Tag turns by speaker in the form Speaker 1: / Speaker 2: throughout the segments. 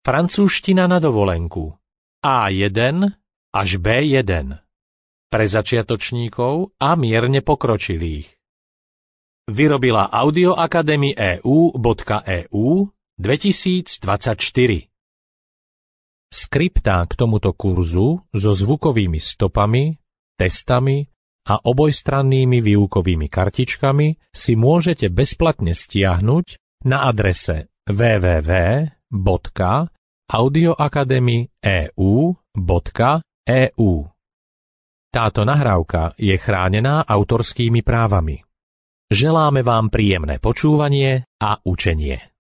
Speaker 1: Francúzština na dovolenku. A1 až B1. Pre začiatočníkov a mierne pokročilých. Vyrobila Audio Academy EU.EU 2024. Skriptá k tomuto kurzu so zvukovými stopami, testami a obojstrannými výukovými kartičkami si môžete bezplatne stiahnuť na adrese www.audioacademy.eu.eu. Táto nahrávka je chránená autorskými právami. Želáme vám príjemné počúvanie a učenie.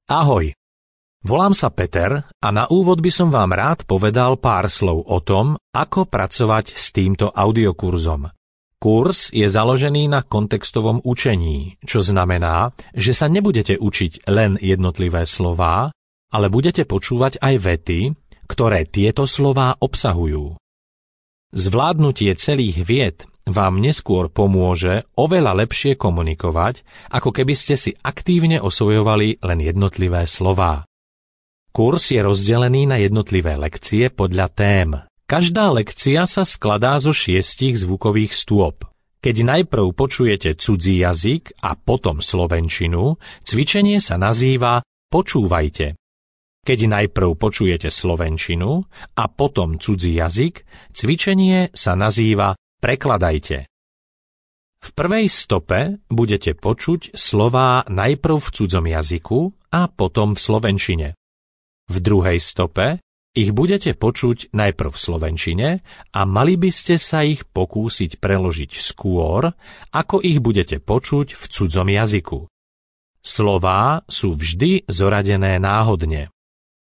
Speaker 1: Ahoj, volám sa Peter a na úvod by som vám rád povedal pár slov o tom, ako pracovať s týmto audiokurzom. Kurz je založený na kontextovom učení, čo znamená, že sa nebudete učiť len jednotlivé slová, ale budete počúvať aj vety, ktoré tieto slová obsahujú. Zvládnutie celých vied vám neskôr pomôže oveľa lepšie komunikovať, ako keby ste si aktívne osvojovali len jednotlivé slová. Kurz je rozdelený na jednotlivé lekcie podľa tém. Každá lekcia sa skladá zo 6 zvukových stôp. Keď najprv počujete cudzí jazyk a potom slovenčinu, cvičenie sa nazýva Počúvajte. Keď najprv počujete slovenčinu a potom cudzí jazyk, cvičenie sa nazýva Prekladajte. V prvej stope budete počuť slová najprv v cudzom jazyku a potom v slovenčine. V druhej stope ich budete počuť najprv v slovenčine a mali by ste sa ich pokúsiť preložiť skôr, ako ich budete počuť v cudzom jazyku. Slová sú vždy zoradené náhodne.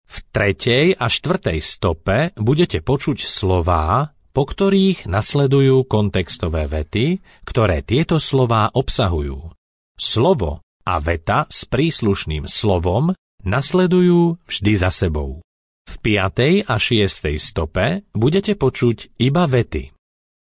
Speaker 1: V tretej a štvrtej stope budete počuť slová, po ktorých nasledujú kontextové vety, ktoré tieto slová obsahujú. Slovo a veta s príslušným slovom nasledujú vždy za sebou. V 5. a 6. stope budete počuť iba vety.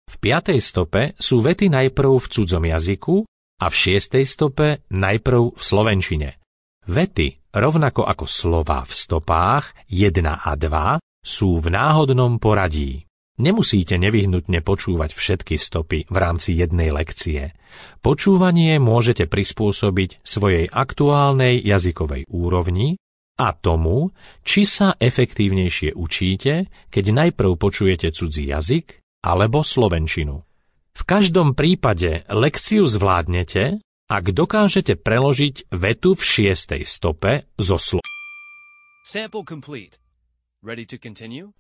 Speaker 1: V 5. stope sú vety najprv v cudzom jazyku a v 6. stope najprv v slovenčine. Vety, rovnako ako slová v stopách 1 a 2, sú v náhodnom poradí. Nemusíte nevyhnutne počúvať všetky stopy v rámci jednej lekcie. Počúvanie môžete prispôsobiť svojej aktuálnej jazykovej úrovni a tomu, či sa efektívnejšie učíte, keď najprv počujete cudzí jazyk alebo slovenčinu. V každom prípade lekciu zvládnete, ak dokážete preložiť vetu v 6. stope zo slov.
Speaker 2: Sample complete. Ready to continue?